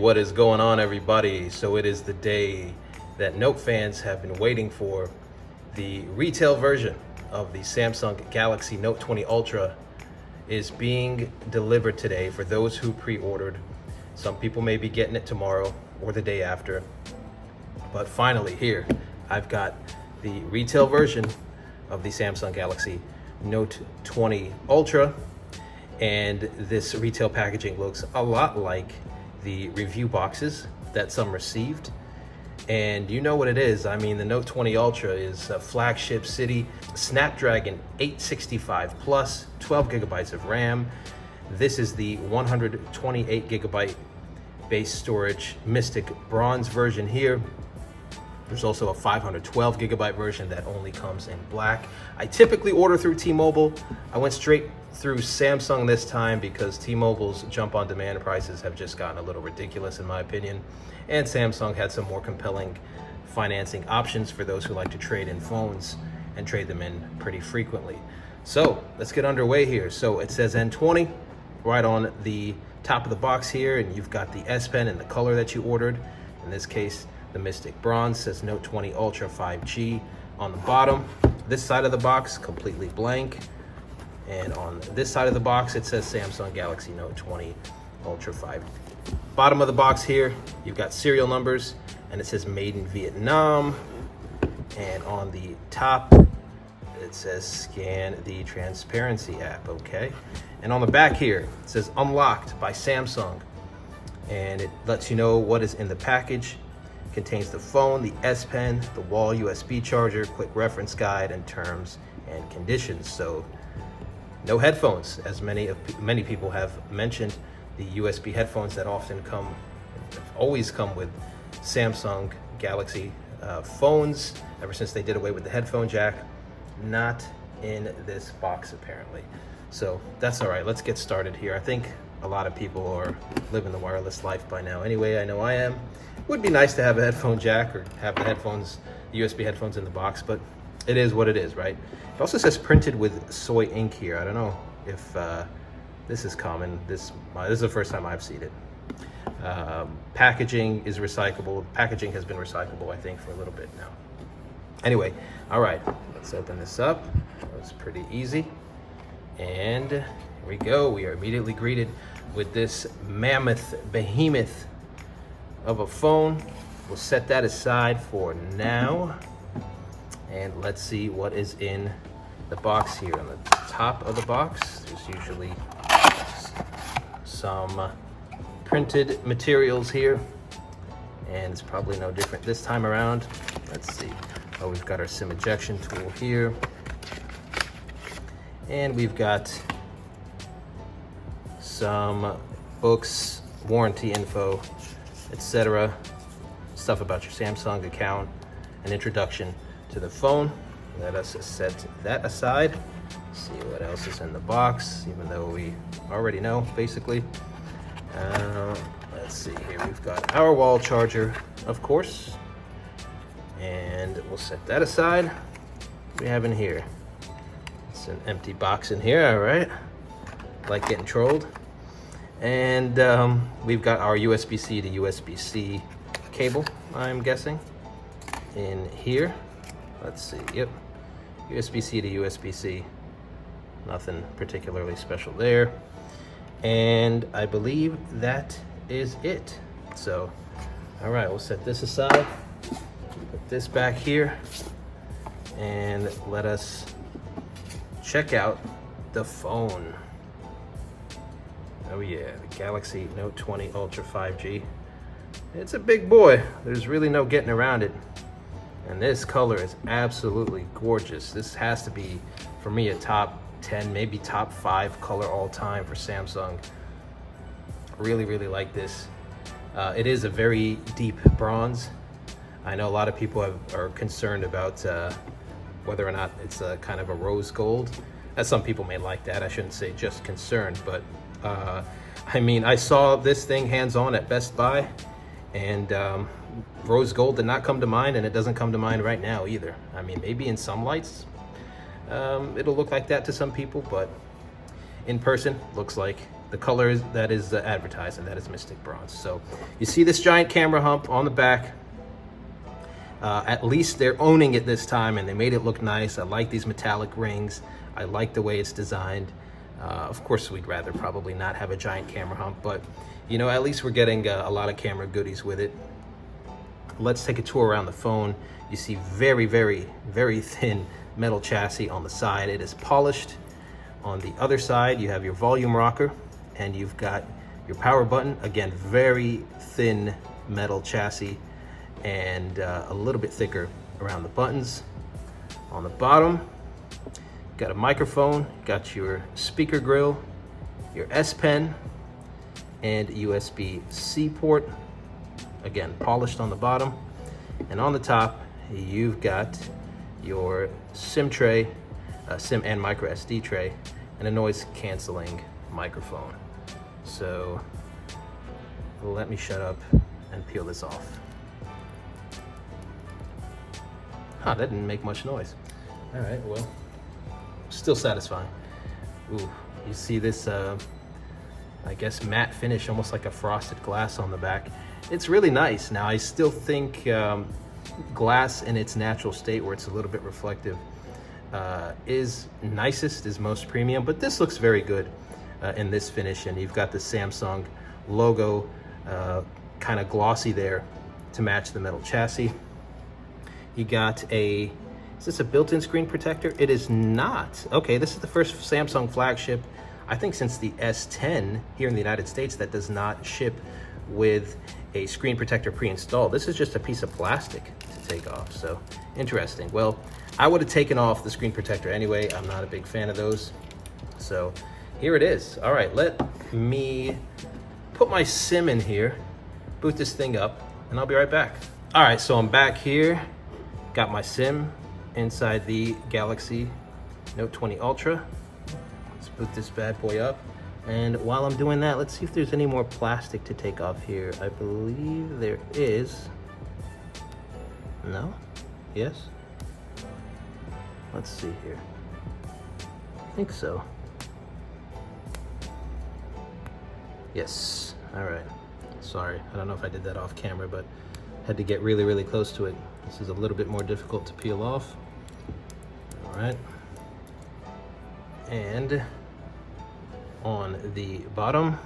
What is going on, everybody? So it is the day that Note fans have been waiting for. The retail version of the Samsung Galaxy Note20 Ultra is being delivered today for those who pre-ordered. Some people may be getting it tomorrow or the day after, but finally here I've got the retail version of the Samsung Galaxy Note20 Ultra, and this retail packaging looks a lot like the review boxes that some received. And you know what it is. I mean, the Note20 Ultra is a flagship city, Snapdragon 865 plus, 12 gigabytes of RAM. This is the 128 gigabyte base storage Mystic Bronze version here. There's also a 512 gigabyte version that only comes in black. I typically order through T-Mobile. I went straight through Samsung this time because T-Mobile's jump on demand prices have just gotten a little ridiculous in my opinion. And Samsung had some more compelling financing options for those who like to trade in phones and trade them in pretty frequently. So let's get underway here. So it says N20 right on the top of the box here, and you've got the S Pen in the color that you ordered. In this case, the Mystic Bronze says Note20 Ultra 5G on the bottom. This side of the box, completely blank. And on this side of the box, it says Samsung Galaxy Note20 Ultra 5. Bottom of the box here, you've got serial numbers, and it says Made in Vietnam. And on the top, it says Scan the Transparency app, okay? And on the back here, it says Unlocked by Samsung. And it lets you know what is in the package. Contains the phone, the S Pen, the wall USB charger, quick reference guide, and terms and conditions. So no headphones, as many people have mentioned. The USB headphones that always come with Samsung Galaxy phones ever since they did away with the headphone jack. Not in this box apparently. So that's all right. Let's get started here. I think a lot of people are living the wireless life by now. Anyway, I know I am. It would be nice to have a headphone jack or have the USB headphones in the box, but it is what it is, right? It also says printed with soy ink here. I don't know if this is common. This is the first time I've seen it. Packaging is recyclable. Packaging has been recyclable, I think, for a little bit now. Anyway, all right, let's open this up. It's pretty easy. And here we go. We are immediately greeted with this mammoth behemoth of a phone. We'll set that aside for now. And let's see what is in the box here. On the top of the box, there's usually some printed materials here. And it's probably no different this time around. Let's see. Oh, we've got our SIM ejection tool here. And we've got some books, warranty info, etc. Stuff about your Samsung account, an introduction to the phone. Let us set that aside. See what else is in the box, even though we already know, basically. Let's see here. We've got our wall charger, of course. And we'll set that aside. What do we have in here? It's an empty box in here, all right. Like getting trolled. And we've got our USB-C to USB-C cable, I'm guessing, in here. Let's see, yep. USB-C to USB-C. Nothing particularly special there. And I believe that is it. So, all right, we'll set this aside. Put this back here. And let us check out the phone. Oh yeah, the Galaxy Note20 Ultra 5G. It's a big boy. There's really no getting around it. And this color is absolutely gorgeous. This has to be, for me, a top 10, maybe top 5 color all time for Samsung. Really, really like this. It is a very deep bronze. I know a lot of people are concerned about whether or not it's a kind of a rose gold. Some people may like that. I shouldn't say just concerned, but I mean, I saw this thing hands-on at Best Buy, and rose gold did not come to mind, and it doesn't come to mind right now either. I mean, maybe in some lights it'll look like that to some people, but in person looks like the color that is advertised, and that is Mystic Bronze. So you see this giant camera hump on the back. At least they're owning it this time, and they made it look nice. I like these metallic rings. I like the way it's designed. Of course, we'd rather probably not have a giant camera hump, but you know, at least we're getting a lot of camera goodies with it. Let's take a tour around the phone. You see very, very, very thin metal chassis on the side. It is polished. On the other side, you have your volume rocker, and you've got your power button. Again, very thin metal chassis, and a little bit thicker around the buttons. On the bottom, got a microphone, got your speaker grill, your S Pen, and USB-C port. Again, polished on the bottom. And on the top, you've got your SIM tray, SIM and micro SD tray, and a noise canceling microphone. So let me shut up and peel this off. That didn't make much noise. All right, well, still satisfying. Ooh, you see this, I guess, matte finish, almost like a frosted glass on the back. It's really nice. Now, I still think glass in its natural state, where it's a little bit reflective, is nicest, is most premium, but this looks very good in this finish. And you've got the Samsung logo kind of glossy there to match the metal chassis. You got is this a built-in screen protector? It is not. Okay, this is the first Samsung flagship, I think since the S10 here in the United States, that does not ship with a screen protector pre-installed. This is just a piece of plastic to take off, so interesting. Well, I would have taken off the screen protector anyway. I'm not a big fan of those. So here it is. All right, let me put my SIM in here, boot this thing up, and I'll be right back. All right, so I'm back here. Got my SIM inside the Galaxy Note20 Ultra. Let's boot this bad boy up. And while I'm doing that, let's see if there's any more plastic to take off here. I believe there is. No? Yes? Let's see here. I think so. Yes. All right. Sorry, I don't know if I did that off camera, but had to get really, really close to it. This is a little bit more difficult to peel off. All right. And on the bottom,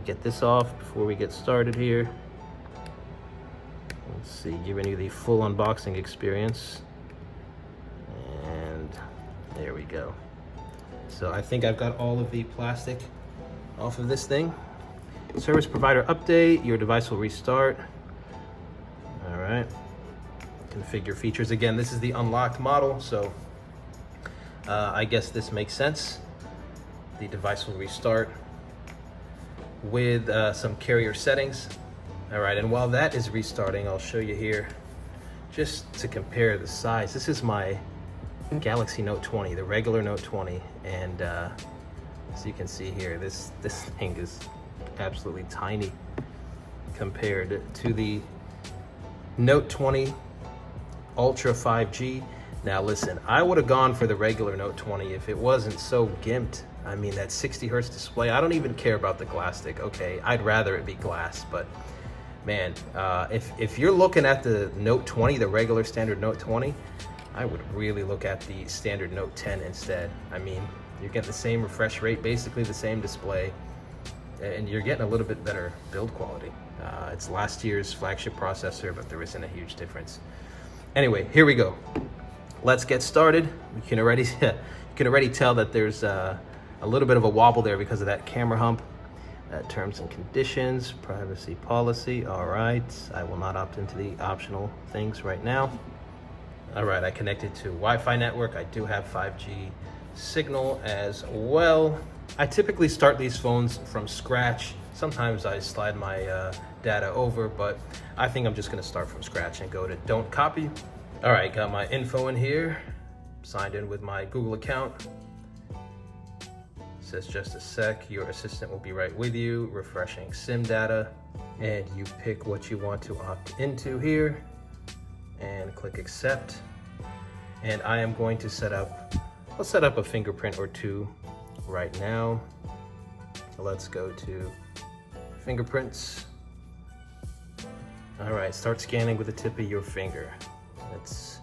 get this off before we get started here. Let's see, giving you the full unboxing experience. And there we go. So I think I've got all of the plastic off of this thing. Service provider update, your device will restart. All right. Configure features. Again, this is the unlocked model, so I guess this makes sense. The device will restart with some carrier settings. All right, and while that is restarting, I'll show you here, just to compare the size. This is my Galaxy Note 20, the regular Note 20, and as you can see here, this thing is absolutely tiny compared to the Note 20 Ultra 5G. Now listen, I would have gone for the regular Note 20 if it wasn't so gimped. I mean, that 60 hertz display, I don't even care about the plastic. Okay, I'd rather it be glass, but man, if you're looking at the Note 20, the regular standard Note 20, I would really look at the standard Note 10 instead. I mean, you're getting the same refresh rate, basically the same display, and you're getting a little bit better build quality. It's last year's flagship processor, but there isn't a huge difference. Anyway, here we go. Let's get started. You can already tell that there's a little bit of a wobble there because of that camera hump. Terms and conditions, privacy policy. All right, I will not opt into the optional things right now. All right, I connected to Wi-Fi network. I do have 5G signal as well. I typically start these phones from scratch. Sometimes I slide my data over, but I think I'm just gonna start from scratch and go to don't copy. All right, got my info in here. Signed in with my Google account. Says just a sec, your assistant will be right with you, refreshing SIM data, and you pick what you want to opt into here and click accept. And I am going to I'll set up a fingerprint or two right now. let's go to fingerprints. All right, start scanning with the tip of your finger. Let's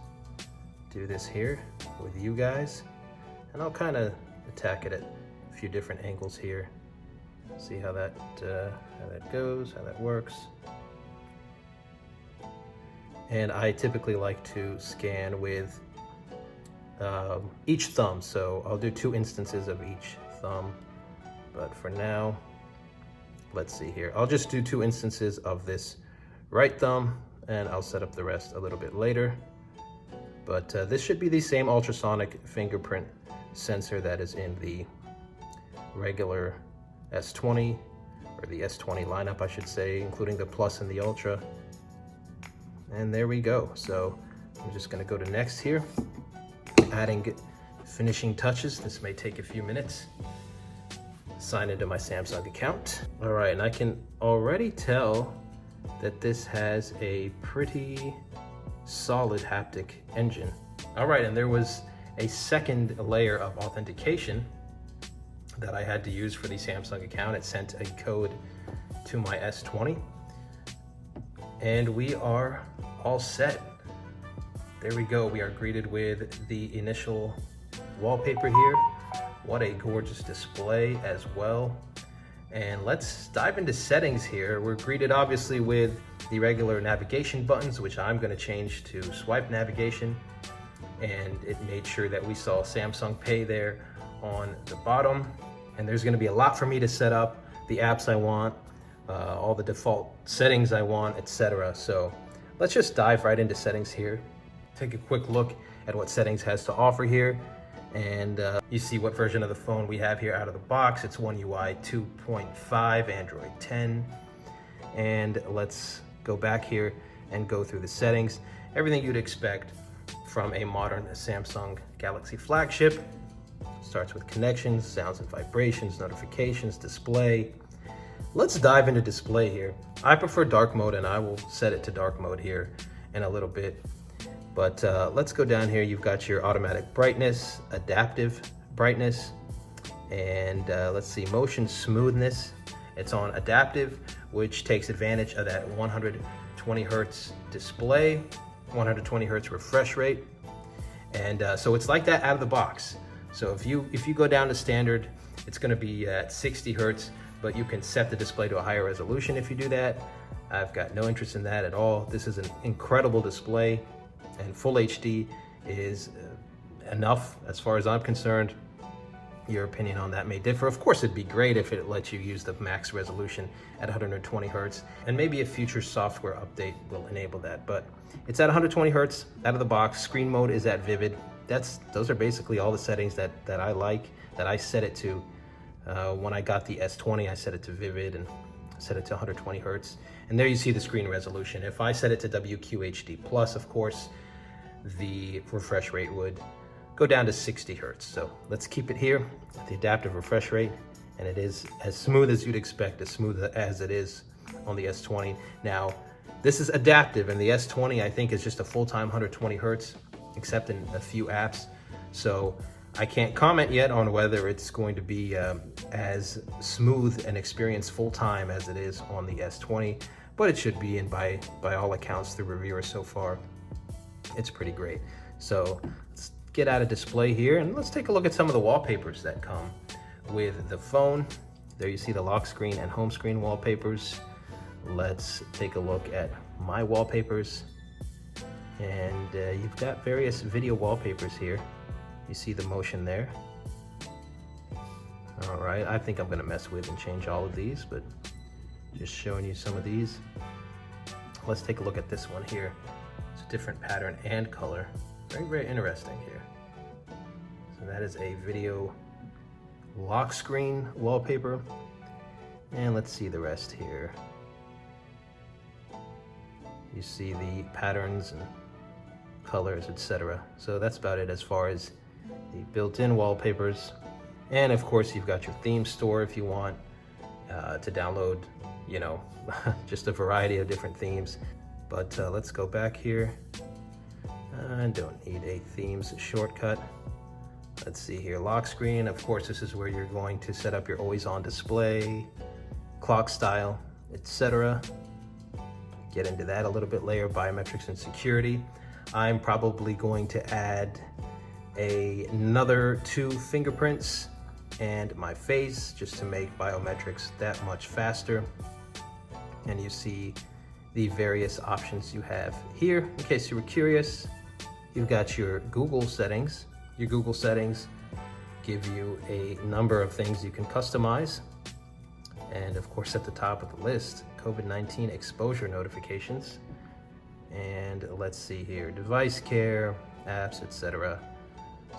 do this here with you guys, and I'll kind of attack it at a few different angles here. See how that goes, how that works. And I typically like to scan with each thumb, so I'll do 2 instances of each thumb. But for now, let's see here. I'll just do 2 instances of this right thumb, and I'll set up the rest a little bit later. But this should be the same ultrasonic fingerprint sensor that is in the regular S20, or the S20 lineup, I should say, including the Plus and the Ultra. And there we go. So I'm just going to go to next here, adding finishing touches. This may take a few minutes. Sign into my Samsung account. All right, and I can already tell that this has a pretty solid haptic engine. All right, and there was a second layer of authentication that I had to use for the Samsung account. It sent a code to my S20, and we are all set. There we go. We are greeted with the initial wallpaper here. What a gorgeous display as well. And let's dive into settings here. We're greeted obviously with the regular navigation buttons, which I'm going to change to swipe navigation. And it made sure that we saw Samsung Pay there on the bottom. And there's going to be a lot for me to set up, the apps I want, all the default settings I want, etc. So let's just dive right into settings here. Take a quick look at what settings has to offer here. And you see what version of the phone we have here out of the box. It's One UI 2.5, Android 10. And let's go back here and go through the settings. Everything you'd expect from a modern Samsung Galaxy flagship. Starts with connections, sounds and vibrations, notifications, display. Let's dive into display here. I prefer dark mode, and I will set it to dark mode here in a little bit. But let's go down here. You've got your automatic brightness, adaptive brightness, and let's see, motion smoothness. It's on adaptive, which takes advantage of that 120 hertz display, 120 hertz refresh rate. And so it's like that out of the box. So if you go down to standard, it's going to be at 60 hertz, but you can set the display to a higher resolution if you do that. I've got no interest in that at all. This is an incredible display, and full HD is enough as far as I'm concerned. Your opinion on that may differ. Of course, it'd be great if it lets you use the max resolution at 120 hertz, and maybe a future software update will enable that, but it's at 120 hertz out of the box. Screen mode is at vivid. Those are basically all the settings that I like, that I set it to. When I got the S20, I set it to vivid and set it to 120 hertz. And there you see the screen resolution. If I set it to WQHD plus, of course, the refresh rate would go down to 60 hertz. So let's keep it here at the adaptive refresh rate. And it is as smooth as you'd expect, as smooth as it is on the S20. Now, this is adaptive, and the S20, I think, is just a full-time 120 hertz, except in a few apps. So I can't comment yet on whether it's going to be as smooth an experience full-time as it is on the S20, but it should be, and by all accounts, the reviewers so far, it's pretty great. So let's get out of display here, and let's take a look at some of the wallpapers that come with the phone. There you see the lock screen and home screen wallpapers. Let's take a look at my wallpapers. And you've got various video wallpapers here. You see the motion there. All right, I think I'm gonna mess with and change all of these, but just showing you some of these. Let's take a look at this one here. It's a different pattern and color. Very, very interesting here. So that is a video lock screen wallpaper. And let's see the rest here. You see the patterns and colors, etc. So that's about it as far as the built-in wallpapers. And of course, you've got your theme store if you want to download, you know, just a variety of different themes. But let's go back here. I don't need a themes shortcut. Let's see here, lock screen. Of course, this is where you're going to set up your always on display, clock style, etc. Get into that a little bit later. Biometrics and security. I'm probably going to add another 2 fingerprints and my face, just to make biometrics that much faster. And you see the various options you have here. In case you were curious, you've got your Google settings. Your Google settings give you a number of things you can customize. And of course, at the top of the list, COVID-19 exposure notifications. And let's see here, device care, apps, etc.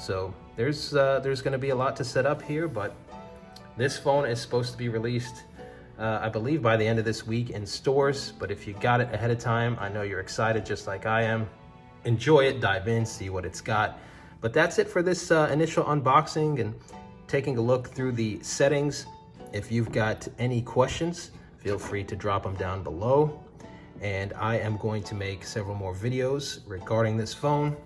So there's going to be a lot to set up here, but this phone is supposed to be released, I believe, by the end of this week in stores. But if you got it ahead of time, I know you're excited just like I am. Enjoy it, dive in, see what it's got. But that's it for this initial unboxing and taking a look through the settings. If you've got any questions, feel free to drop them down below. And I am going to make several more videos regarding this phone,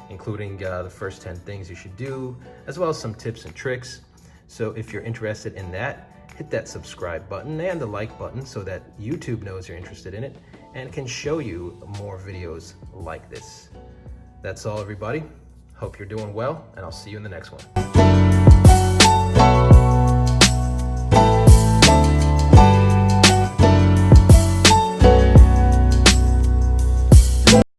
including the first 10 things you should do, as well as some tips and tricks. So if you're interested in that, hit that subscribe button and the like button so that YouTube knows you're interested in it and can show you more videos like this. That's all, everybody. Hope you're doing well, and I'll see you in the next one.